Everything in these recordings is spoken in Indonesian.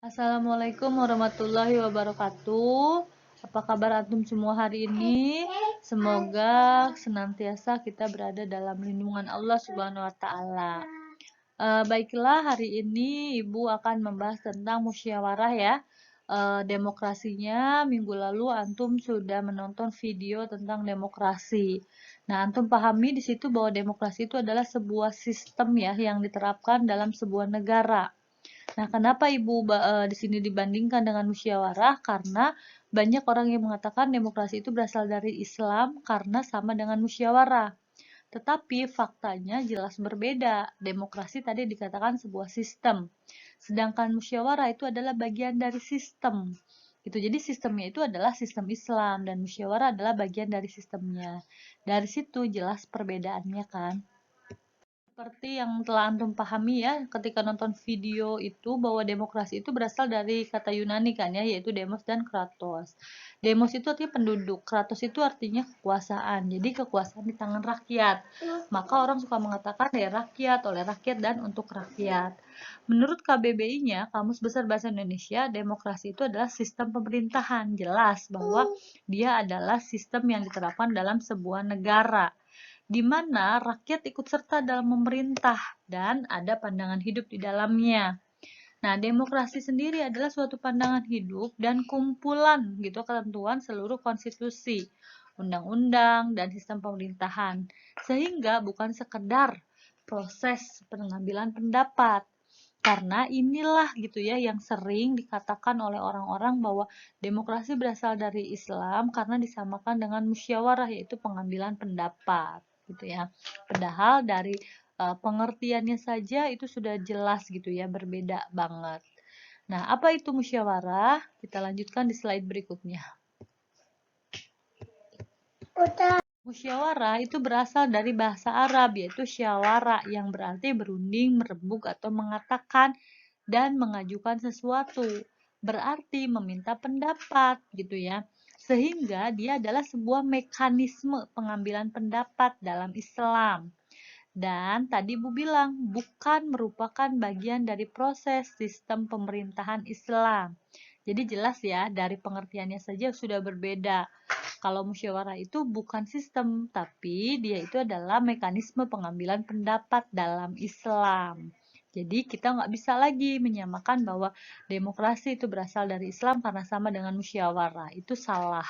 Assalamualaikum warahmatullahi wabarakatuh. Apa kabar antum semua hari ini? Semoga senantiasa kita berada dalam lindungan Allah Subhanahu wa taala. Baiklah, hari ini Ibu akan membahas tentang musyawarah ya. Demokrasinya minggu lalu antum sudah menonton video tentang demokrasi. Nah, antum pahami di situ bahwa demokrasi itu adalah sebuah sistem ya yang diterapkan dalam sebuah negara. Nah, kenapa Ibu di sini dibandingkan dengan musyawarah? Karena banyak orang yang mengatakan demokrasi itu berasal dari Islam karena sama dengan musyawarah. Tetapi faktanya jelas berbeda. Demokrasi tadi dikatakan sebuah sistem. Sedangkan musyawarah itu adalah bagian dari sistem. Gitu. Jadi sistemnya itu adalah sistem Islam dan musyawarah adalah bagian dari sistemnya. Dari situ jelas perbedaannya kan. Seperti yang telah antum pahami ya, ketika nonton video itu bahwa demokrasi itu berasal dari kata Yunani kan ya, yaitu demos dan kratos. Demos itu artinya penduduk, kratos itu artinya kekuasaan. Jadi kekuasaan di tangan rakyat. Maka orang suka mengatakan ya rakyat, oleh rakyat dan untuk rakyat. Menurut KBBI-nya, Kamus Besar Bahasa Indonesia, demokrasi itu adalah sistem pemerintahan. Jelas bahwa dia adalah sistem yang diterapkan dalam sebuah negara, di mana rakyat ikut serta dalam memerintah dan ada pandangan hidup di dalamnya. Nah, demokrasi sendiri adalah suatu pandangan hidup dan kumpulan gitu ketentuan seluruh konstitusi, undang-undang, dan sistem pemerintahan. Sehingga bukan sekedar proses pengambilan pendapat. Karena inilah gitu ya yang sering dikatakan oleh orang-orang bahwa demokrasi berasal dari Islam karena disamakan dengan musyawarah, yaitu pengambilan pendapat gitu ya. Padahal dari pengertiannya saja itu sudah jelas gitu ya, berbeda banget. Nah, apa itu musyawarah? Kita lanjutkan di slide berikutnya. Musyawarah itu berasal dari bahasa Arab, yaitu syawara, yang berarti berunding, merembuk, atau mengatakan dan mengajukan sesuatu. Berarti meminta pendapat gitu ya. Sehingga dia adalah sebuah mekanisme pengambilan pendapat dalam Islam. Dan tadi Bu bilang, bukan merupakan bagian dari proses sistem pemerintahan Islam. Jadi jelas ya, dari pengertiannya saja sudah berbeda. Kalau musyawarah itu bukan sistem, tapi dia itu adalah mekanisme pengambilan pendapat dalam Islam. Jadi kita nggak bisa lagi menyamakan bahwa demokrasi itu berasal dari Islam karena sama dengan musyawarah. Itu salah.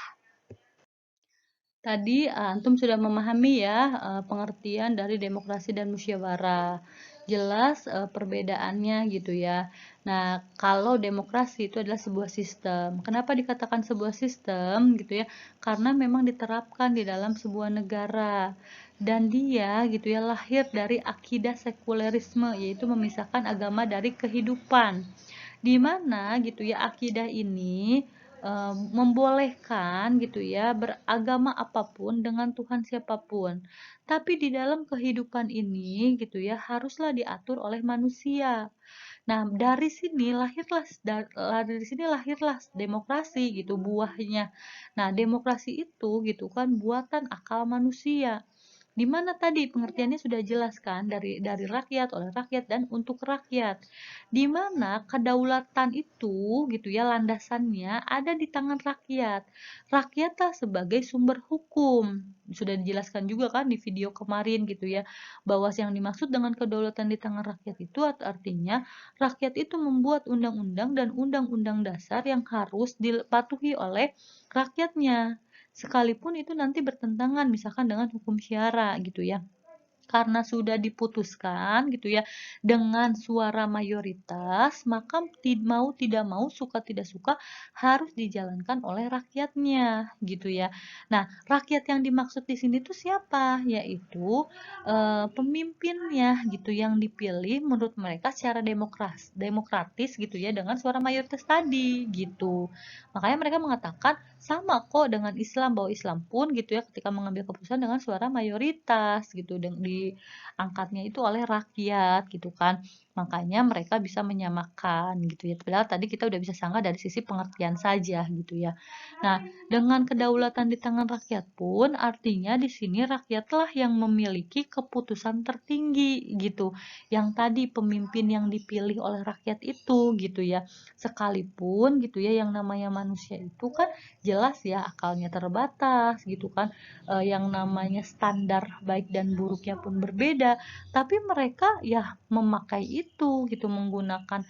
Tadi antum sudah memahami ya pengertian dari demokrasi dan musyawarah. Jelas perbedaannya gitu ya. Nah, kalau demokrasi itu adalah sebuah sistem. Kenapa dikatakan sebuah sistem gitu ya? Karena memang diterapkan di dalam sebuah negara. Dan dia gitu ya lahir dari akidah sekulerisme, yaitu memisahkan agama dari kehidupan. Di mana gitu ya akidah ini membolehkan gitu ya beragama apapun dengan Tuhan siapapun. Tapi di dalam kehidupan ini gitu ya haruslah diatur oleh manusia. Nah, dari sini lahirlah demokrasi gitu buahnya. Nah, demokrasi itu gitu kan buatan akal manusia. Di mana tadi pengertiannya sudah jelas kan, dari rakyat, oleh rakyat, dan untuk rakyat. Di mana kedaulatan itu gitu ya landasannya ada di tangan rakyat. Rakyatlah sebagai sumber hukum. Sudah dijelaskan juga kan di video kemarin gitu ya, bahwa yang dimaksud dengan kedaulatan di tangan rakyat itu artinya rakyat itu membuat undang-undang dan undang-undang dasar yang harus dipatuhi oleh rakyatnya, sekalipun itu nanti bertentangan misalkan dengan hukum syara gitu ya, karena sudah diputuskan gitu ya dengan suara mayoritas, maka mau tidak mau, suka tidak suka harus dijalankan oleh rakyatnya gitu ya. Nah, rakyat yang dimaksud di sini tuh siapa? Yaitu pemimpinnya gitu yang dipilih menurut mereka secara demokratis gitu ya dengan suara mayoritas tadi gitu. Makanya mereka mengatakan sama kok dengan Islam, bahwa Islam pun gitu ya ketika mengambil keputusan dengan suara mayoritas gitu, diangkatnya itu oleh rakyat gitu kan. Makanya mereka bisa menyamakan gitu ya. Padahal tadi kita udah bisa sangka dari sisi pengertian saja gitu ya. Nah, dengan kedaulatan di tangan rakyat pun artinya di sini rakyatlah yang memiliki keputusan tertinggi gitu. Yang tadi pemimpin yang dipilih oleh rakyat itu gitu ya. Sekalipun gitu ya yang namanya manusia itu kan jelas ya akalnya terbatas gitu kan. Yang namanya standar baik dan buruknya pun berbeda, tapi mereka ya memakai itu gitu, menggunakan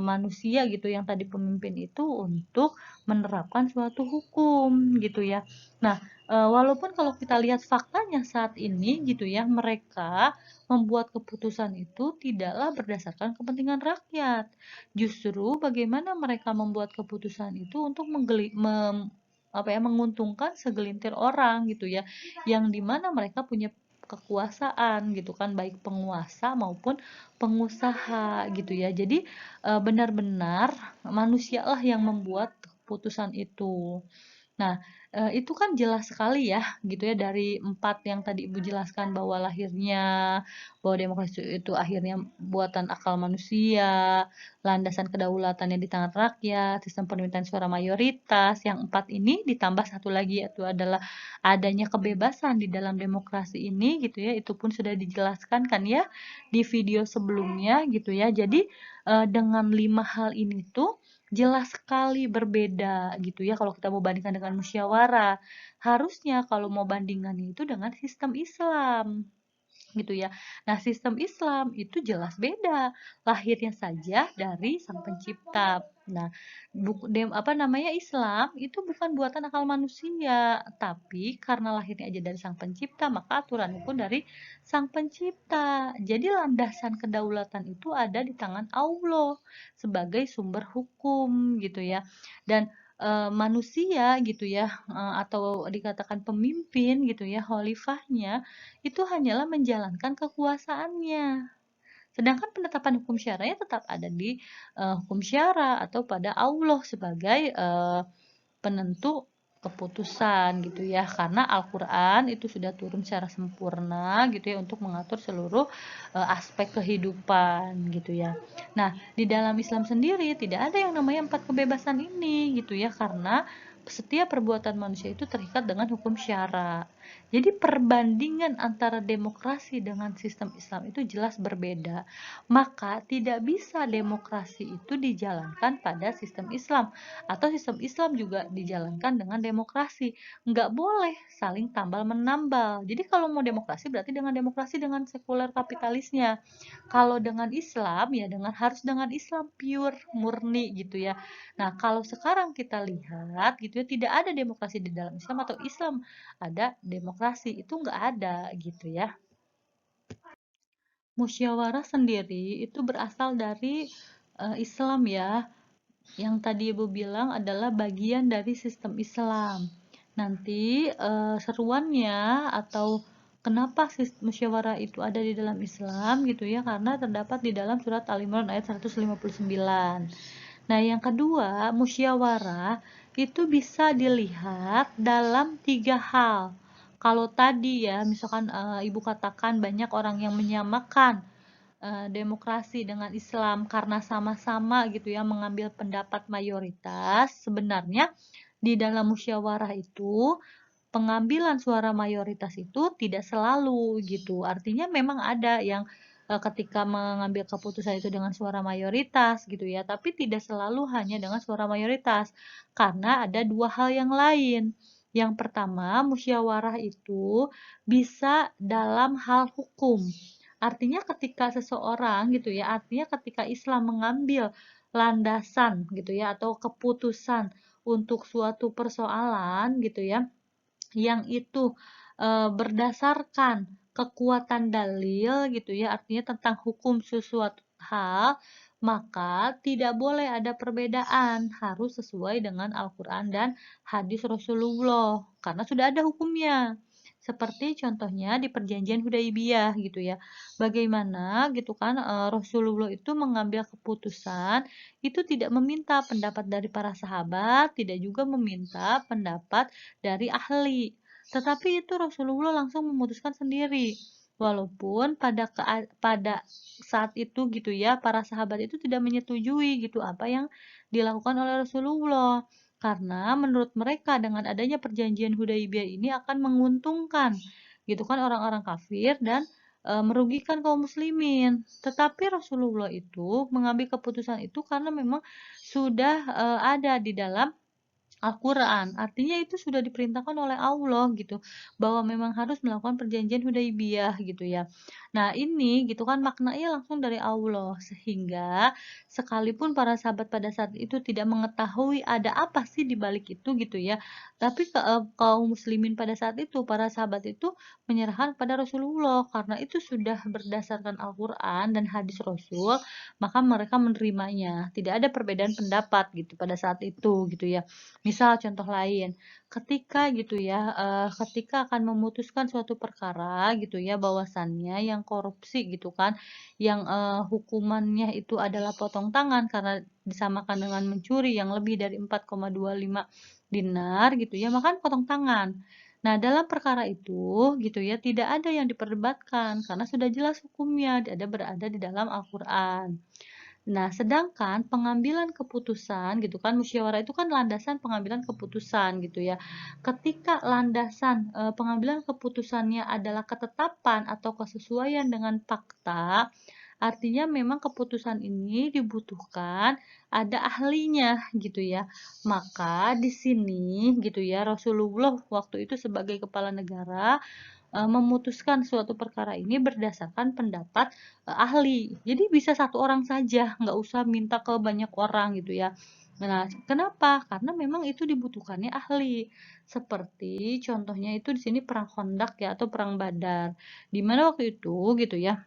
manusia gitu yang tadi pemimpin itu untuk menerapkan suatu hukum gitu ya. Nah, walaupun kalau kita lihat faktanya saat ini gitu ya, mereka membuat keputusan itu tidaklah berdasarkan kepentingan rakyat. Justru bagaimana mereka membuat keputusan itu untuk menguntungkan segelintir orang gitu ya, yang dimana mereka punya kekuasaan gitu kan, baik penguasa maupun pengusaha gitu ya. Jadi benar-benar manusialah yang membuat keputusan itu. Nah, itu kan jelas sekali ya, gitu ya, dari 4 yang tadi Ibu jelaskan bahwa bahwa demokrasi itu akhirnya buatan akal manusia, landasan kedaulatannya di tangan rakyat, sistem permintaan suara mayoritas, yang 4 ini ditambah satu lagi yaitu adalah adanya kebebasan di dalam demokrasi ini gitu ya, itu pun sudah dijelaskan kan ya di video sebelumnya gitu ya. Jadi, dengan 5 hal ini tuh jelas sekali berbeda gitu ya kalau kita mau bandingkan dengan musyawarah. Harusnya kalau mau bandingannya itu dengan sistem Islam gitu ya. Nah, sistem Islam itu jelas beda. Lahirnya saja dari Sang Pencipta. Nah, Islam itu bukan buatan akal manusia, tapi karena lahirnya aja dari Sang Pencipta, maka aturannya pun dari Sang Pencipta. Jadi landasan kedaulatan itu ada di tangan Allah sebagai sumber hukum gitu ya. Dan manusia gitu ya, atau dikatakan pemimpin gitu ya, khalifahnya itu hanyalah menjalankan kekuasaannya. Sedangkan penetapan hukum syara'nya tetap ada di hukum syara atau pada Allah sebagai penentu keputusan gitu ya. Karena Al-Qur'an itu sudah turun secara sempurna gitu ya untuk mengatur seluruh aspek kehidupan gitu ya. Nah, di dalam Islam sendiri tidak ada yang namanya 4 kebebasan ini gitu ya karena setiap perbuatan manusia itu terikat dengan hukum syara. Jadi perbandingan antara demokrasi dengan sistem Islam itu jelas berbeda. Maka tidak bisa demokrasi itu dijalankan pada sistem Islam atau sistem Islam juga dijalankan dengan demokrasi. Nggak boleh saling tambal menambal. Jadi kalau mau demokrasi berarti dengan sekuler kapitalisnya. Kalau dengan Islam ya harus dengan Islam pure murni gitu ya. Nah, kalau sekarang kita lihat gitu ya tidak ada demokrasi di dalam Islam atau Islam ada demokrasi, itu nggak ada gitu ya. Musyawarah sendiri itu berasal dari Islam ya, yang tadi Ibu bilang adalah bagian dari sistem Islam. Nanti seruannya atau kenapa musyawarah itu ada di dalam Islam gitu ya, karena terdapat di dalam surat Al-Imran ayat 159. Nah, yang kedua, musyawarah itu bisa dilihat dalam 3 hal. Kalau tadi ya, misalkan Ibu katakan banyak orang yang menyamakan demokrasi dengan Islam karena sama-sama gitu ya mengambil pendapat mayoritas. Sebenarnya di dalam musyawarah itu pengambilan suara mayoritas itu tidak selalu gitu. Artinya memang ada yang ketika mengambil keputusan itu dengan suara mayoritas gitu ya, tapi tidak selalu hanya dengan suara mayoritas karena ada dua hal yang lain. Yang pertama, musyawarah itu bisa dalam hal hukum. Artinya ketika seseorang gitu ya, artinya ketika Islam mengambil landasan gitu ya atau keputusan untuk suatu persoalan gitu ya, yang itu berdasarkan kekuatan dalil gitu ya, artinya tentang hukum sesuatu hal, maka tidak boleh ada perbedaan, harus sesuai dengan Al-Quran dan hadis Rasulullah, karena sudah ada hukumnya. Seperti contohnya di perjanjian Hudaibiyah gitu ya. Bagaimana gitu kan Rasulullah itu mengambil keputusan itu tidak meminta pendapat dari para sahabat, tidak juga meminta pendapat dari ahli. Tetapi itu Rasulullah langsung memutuskan sendiri. Walaupun pada saat itu gitu ya, para sahabat itu tidak menyetujui gitu apa yang dilakukan oleh Rasulullah. Karena menurut mereka dengan adanya perjanjian Hudaibiyah ini akan menguntungkan gitu kan orang-orang kafir dan merugikan kaum muslimin. Tetapi Rasulullah itu mengambil keputusan itu karena memang sudah ada di dalam Al-Quran, artinya itu sudah diperintahkan oleh Allah gitu, bahwa memang harus melakukan perjanjian Hudaibiyah gitu ya. Nah ini gitu kan maknanya langsung dari Allah, sehingga sekalipun para sahabat pada saat itu tidak mengetahui ada apa sih di balik itu gitu ya, tapi kaum muslimin pada saat itu, para sahabat itu menyerahkan pada Rasulullah, karena itu sudah berdasarkan Al-Quran dan hadis Rasul, maka mereka menerimanya. Tidak ada perbedaan pendapat gitu pada saat itu gitu ya. Misal contoh lain, ketika gitu ya, ketika akan memutuskan suatu perkara gitu ya, bahwasannya yang korupsi gitu kan, yang hukumannya itu adalah potong tangan karena disamakan dengan mencuri yang lebih dari 4,25 dinar gitu ya, maka potong tangan. Nah, dalam perkara itu gitu ya, tidak ada yang diperdebatkan karena sudah jelas hukumnya, ada berada di dalam Al-Qur'an. Nah, sedangkan pengambilan keputusan gitu kan, musyawarah itu kan landasan pengambilan keputusan gitu ya. Ketika landasan pengambilan keputusannya adalah ketetapan atau kesesuaian dengan fakta, artinya memang keputusan ini dibutuhkan ada ahlinya gitu ya. Maka di sini gitu ya, Rasulullah waktu itu sebagai kepala negara memutuskan suatu perkara ini berdasarkan pendapat ahli. Jadi bisa satu orang saja, nggak usah minta ke banyak orang gitu ya. Nah, kenapa? Karena memang itu dibutuhkannya ahli. Seperti contohnya itu di sini perang Khandaq ya atau perang Badar. Di mana waktu itu gitu ya,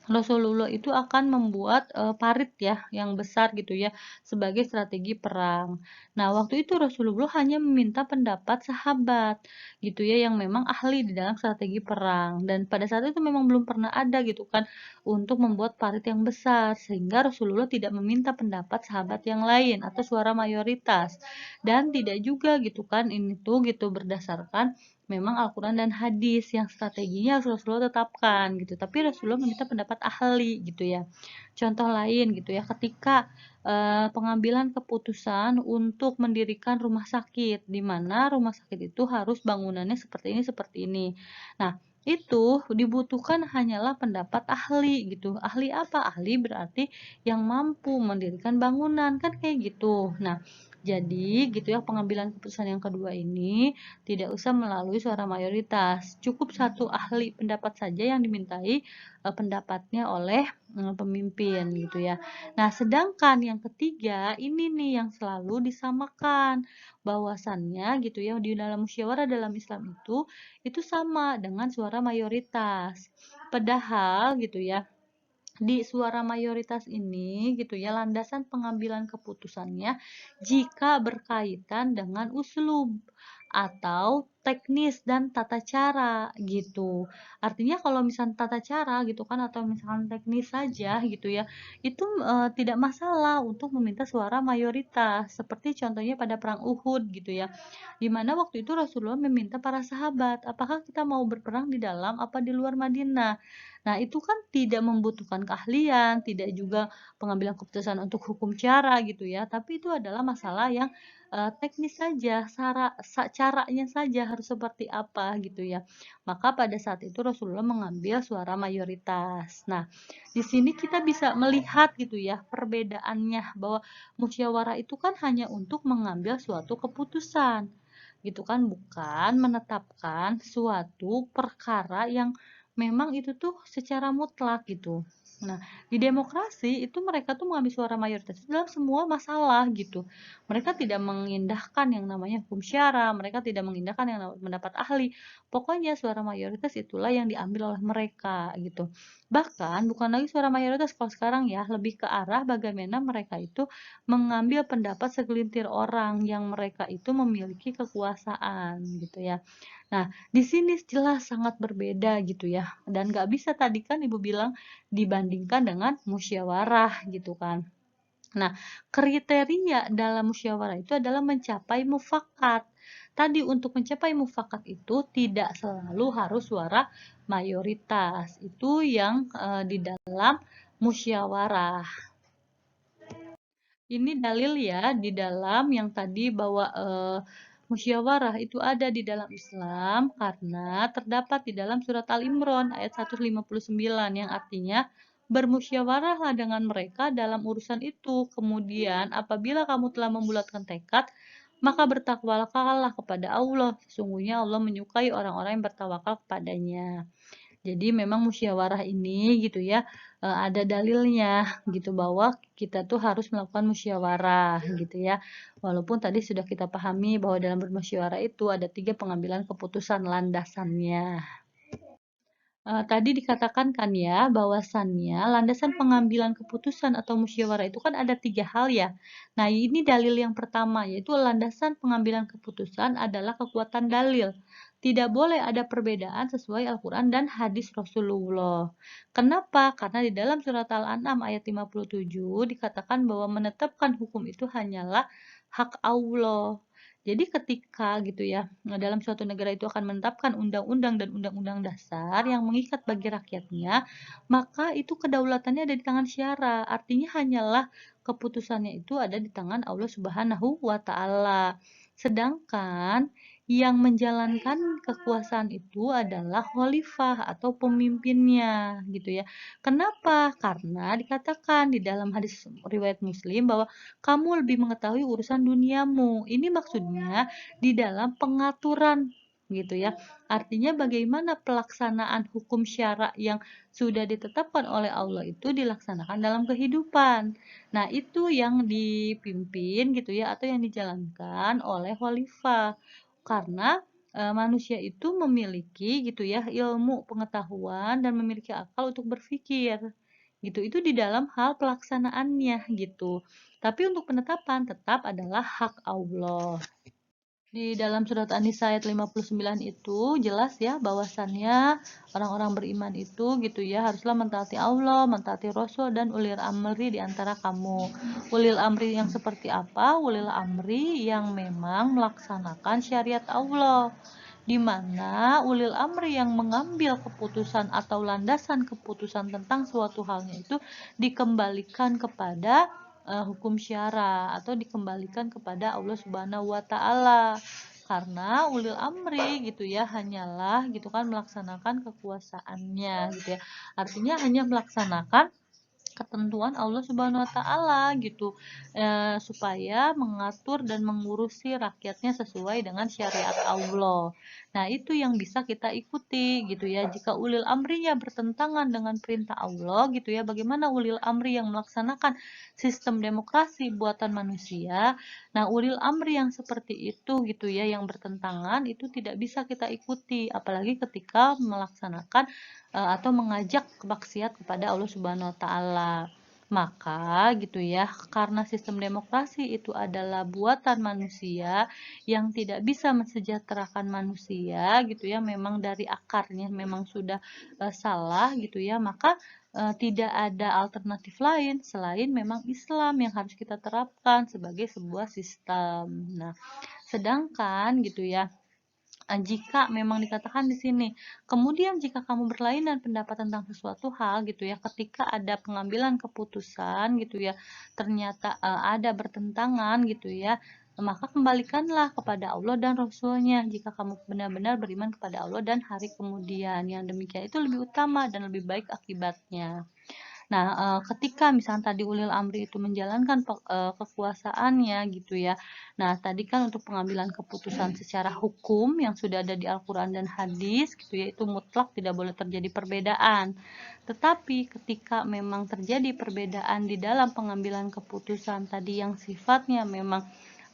Rasulullah itu akan membuat parit ya yang besar gitu ya sebagai strategi perang. Nah, waktu itu Rasulullah hanya meminta pendapat sahabat gitu ya yang memang ahli di dalam strategi perang dan pada saat itu memang belum pernah ada gitu kan untuk membuat parit yang besar sehingga Rasulullah tidak meminta pendapat sahabat yang lain atau suara mayoritas dan tidak juga gitu kan ini tuh gitu berdasarkan memang Al-Quran dan hadis yang strateginya harus Rasulullah tetapkan gitu. Tapi Rasulullah meminta pendapat ahli gitu ya. Contoh lain gitu ya, ketika pengambilan keputusan untuk mendirikan rumah sakit, di mana rumah sakit itu harus bangunannya seperti ini, seperti ini. Nah, itu dibutuhkan hanyalah pendapat ahli gitu. Ahli apa? Ahli berarti yang mampu mendirikan bangunan, kan kayak gitu. Nah, jadi gitu ya pengambilan keputusan yang kedua ini tidak usah melalui suara mayoritas. Cukup satu ahli pendapat saja yang dimintai pendapatnya oleh pemimpin gitu ya. Nah, sedangkan yang ketiga ini nih yang selalu disamakan bahwasannya gitu ya di dalam musyawarah dalam Islam itu sama dengan suara mayoritas. Padahal gitu ya di suara mayoritas ini gitu ya landasan pengambilan keputusannya jika berkaitan dengan uslub atau teknis dan tata cara gitu. Artinya kalau misalnya tata cara gitu kan atau misalkan teknis saja gitu ya, itu tidak masalah untuk meminta suara mayoritas. Seperti contohnya pada perang Uhud gitu ya. Di mana waktu itu Rasulullah meminta para sahabat, apakah kita mau berperang di dalam apa di luar Madinah? Nah, itu kan tidak membutuhkan keahlian, tidak juga pengambilan keputusan untuk hukum cara gitu ya, tapi itu adalah masalah yang teknis saja, caranya saja harus seperti apa gitu ya. Maka pada saat itu Rasulullah mengambil suara mayoritas. Nah, di sini kita bisa melihat gitu ya perbedaannya bahwa musyawarah itu kan hanya untuk mengambil suatu keputusan gitu kan, bukan menetapkan suatu perkara yang memang itu tuh secara mutlak gitu. Nah, di demokrasi itu mereka tuh mengambil suara mayoritas dalam semua masalah gitu. Mereka tidak mengindahkan yang namanya hukum syara, mereka tidak mengindahkan yang namanya pendapat ahli. Pokoknya suara mayoritas itulah yang diambil oleh mereka gitu. Bahkan bukan lagi suara mayoritas kalau sekarang ya, lebih ke arah bagaimana mereka itu mengambil pendapat segelintir orang yang mereka itu memiliki kekuasaan gitu ya. Nah, di sini jelas sangat berbeda gitu ya. Dan nggak bisa tadi kan Ibu bilang dibandingkan dengan musyawarah gitu kan. Nah, kriteria dalam musyawarah itu adalah mencapai mufakat. Tadi untuk mencapai mufakat itu tidak selalu harus suara mayoritas. Itu yang di dalam musyawarah. Ini dalil ya di dalam yang tadi bahwa musyawarah itu ada di dalam Islam karena terdapat di dalam surat Al-Imran ayat 159 yang artinya bermusyawarahlah dengan mereka dalam urusan itu. Kemudian apabila kamu telah membulatkan tekad, maka bertakwalah kepada Allah. Sesungguhnya Allah menyukai orang-orang yang bertawakal kepadanya. Jadi memang musyawarah ini gitu ya, ada dalilnya gitu bahwa kita tuh harus melakukan musyawarah gitu ya. Walaupun tadi sudah kita pahami bahwa dalam bermusyawarah itu ada 3 pengambilan keputusan landasannya. Tadi dikatakan kan ya, bahwasannya landasan pengambilan keputusan atau musyawarah itu kan ada 3 hal ya. Nah, ini dalil yang pertama, yaitu landasan pengambilan keputusan adalah kekuatan dalil. Tidak boleh ada perbedaan sesuai Al-Quran dan hadis Rasulullah. Kenapa? Karena di dalam surat Al-An'am ayat 57 dikatakan bahwa menetapkan hukum itu hanyalah hak Allah. Jadi ketika gitu ya, dalam suatu negara itu akan menetapkan undang-undang dan undang-undang dasar yang mengikat bagi rakyatnya, maka itu kedaulatannya ada di tangan syara. Artinya hanyalah keputusannya itu ada di tangan Allah Subhanahu wa taala. Sedangkan yang menjalankan kekuasaan itu adalah khalifah atau pemimpinnya gitu ya. Kenapa? Karena dikatakan di dalam hadis riwayat Muslim bahwa kamu lebih mengetahui urusan duniamu. Ini maksudnya di dalam pengaturan gitu ya. Artinya bagaimana pelaksanaan hukum syara yang sudah ditetapkan oleh Allah itu dilaksanakan dalam kehidupan. Nah, itu yang dipimpin gitu ya atau yang dijalankan oleh khalifah. Karena manusia itu memiliki gitu ya ilmu pengetahuan dan memiliki akal untuk berpikir gitu. Itu di dalam hal pelaksanaannya gitu. Tapi untuk penetapan tetap adalah hak Allah. Di dalam surat An-Nisa ayat 59 itu jelas ya bahwasannya orang-orang beriman itu gitu ya haruslah mentaati Allah, mentaati Rasul dan ulil amri di antara kamu. Ulil amri yang seperti apa? Ulil amri yang memang melaksanakan syariat Allah. Di mana ulil amri yang mengambil keputusan atau landasan keputusan tentang suatu halnya itu dikembalikan kepada hukum syara atau dikembalikan kepada Allah Subhanahu wa taala. Karena ulil amri gitu ya hanyalah gitu kan melaksanakan kekuasaannya gitu ya. Artinya hanya melaksanakan ketentuan Allah Subhanahu wa taala gitu supaya mengatur dan mengurusi rakyatnya sesuai dengan syariat Allah. Nah, itu yang bisa kita ikuti gitu ya. Jika ulil amrinya bertentangan dengan perintah Allah gitu ya, bagaimana ulil amri yang melaksanakan sistem demokrasi buatan manusia? Nah, ulil amri yang seperti itu gitu ya yang bertentangan itu tidak bisa kita ikuti apalagi ketika melaksanakan atau mengajak maksiat kepada Allah Subhanahu wa taala. Maka gitu ya, karena sistem demokrasi itu adalah buatan manusia yang tidak bisa mensejahterakan manusia gitu ya, memang dari akarnya memang sudah salah gitu ya, maka tidak ada alternatif lain selain memang Islam yang harus kita terapkan sebagai sebuah sistem. Nah, sedangkan gitu ya, jika memang dikatakan di sini, kemudian jika kamu berlainan pendapat tentang sesuatu hal gitu ya, ketika ada pengambilan keputusan gitu ya, ternyata ada bertentangan gitu ya, maka kembalikanlah kepada Allah dan Rasulnya jika kamu benar-benar beriman kepada Allah dan hari kemudian. Yang demikian itu lebih utama dan lebih baik akibatnya. Nah, ketika misalnya tadi ulil amri itu menjalankan kekuasaannya gitu ya. Nah, tadi kan untuk pengambilan keputusan secara hukum yang sudah ada di Al-Qur'an dan hadis gitu ya, itu mutlak tidak boleh terjadi perbedaan. Tetapi ketika memang terjadi perbedaan di dalam pengambilan keputusan tadi yang sifatnya memang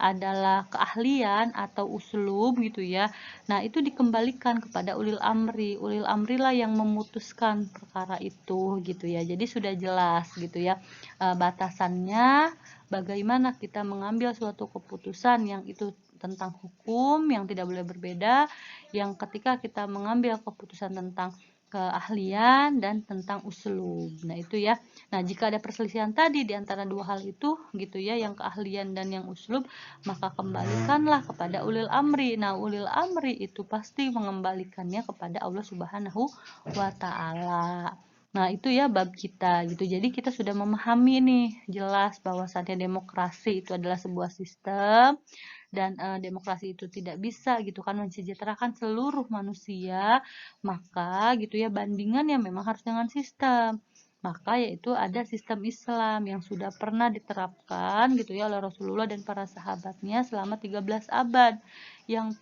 adalah keahlian atau uslub gitu ya. Nah, itu dikembalikan kepada ulil amri. Ulil amri lah yang memutuskan perkara itu gitu ya. Jadi sudah jelas gitu ya batasannya bagaimana kita mengambil suatu keputusan yang itu tentang hukum yang tidak boleh berbeda, yang ketika kita mengambil keputusan tentang keahlian dan tentang uslub. Nah, itu ya. Nah, jika ada perselisihan tadi di antara dua hal itu gitu ya, yang keahlian dan yang uslub, maka kembalikanlah kepada ulil amri. Nah, ulil amri itu pasti mengembalikannya kepada Allah Subhanahu wa taala. Nah, itu ya bab kita gitu. Jadi kita sudah memahami nih jelas bahwasannya demokrasi itu adalah sebuah sistem dan demokrasi itu tidak bisa gitu kan mensejahterakan seluruh manusia, maka gitu ya bandingannya memang harus dengan sistem. Maka yaitu ada sistem Islam yang sudah pernah diterapkan gitu ya oleh Rasulullah dan para sahabatnya selama 13 abad yang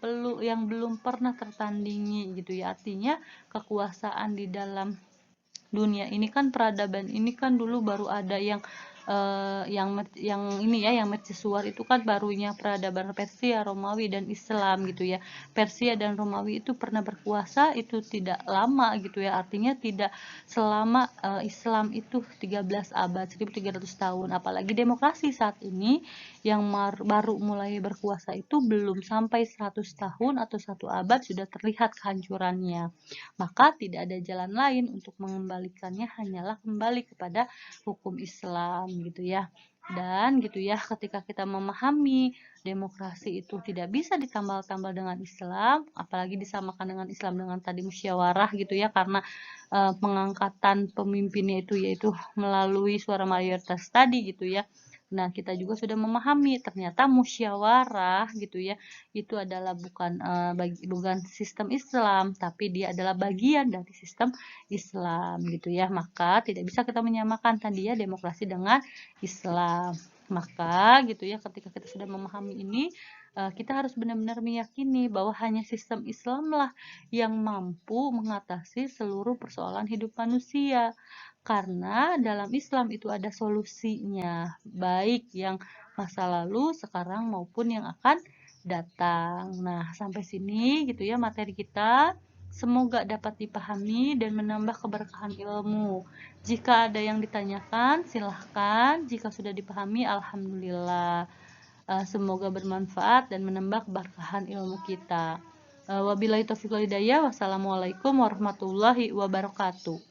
belum pernah tertandingi gitu ya. Artinya kekuasaan di dalam dunia ini kan, peradaban ini kan dulu baru ada yang ini ya, yang mercusuar itu kan barunya peradaban Persia, Romawi dan Islam gitu ya. Persia dan Romawi itu pernah berkuasa itu tidak lama gitu ya. Artinya tidak selama Islam itu 13 abad, 1300 tahun. Apalagi demokrasi saat ini yang baru mulai berkuasa itu belum sampai 100 tahun atau 1 abad sudah terlihat kehancurannya. Maka tidak ada jalan lain untuk mengembalikannya, hanyalah kembali kepada hukum Islam gitu ya. Dan gitu ya, ketika kita memahami demokrasi itu tidak bisa ditambal-tambal dengan Islam, apalagi disamakan dengan Islam dengan tadi musyawarah gitu ya, karena pengangkatan pemimpinnya itu yaitu melalui suara mayoritas tadi gitu ya. Nah, kita juga sudah memahami ternyata musyawarah gitu ya, itu adalah bukan sistem Islam, tapi dia adalah bagian dari sistem Islam gitu ya. Maka tidak bisa kita menyamakan tadi ya demokrasi dengan Islam. Maka gitu ya, ketika kita sudah memahami ini, kita harus benar-benar meyakini bahwa hanya sistem Islamlah yang mampu mengatasi seluruh persoalan hidup manusia. Karena dalam Islam itu ada solusinya, baik yang masa lalu, sekarang maupun yang akan datang. Nah, sampai sini gitu ya materi kita. Semoga dapat dipahami dan menambah keberkahan ilmu. Jika ada yang ditanyakan, silahkan. Jika sudah dipahami, alhamdulillah. Semoga bermanfaat dan menambah keberkahan ilmu kita. Wabillahi taufiq wal hidayah. Wassalamualaikum warahmatullahi wabarakatuh.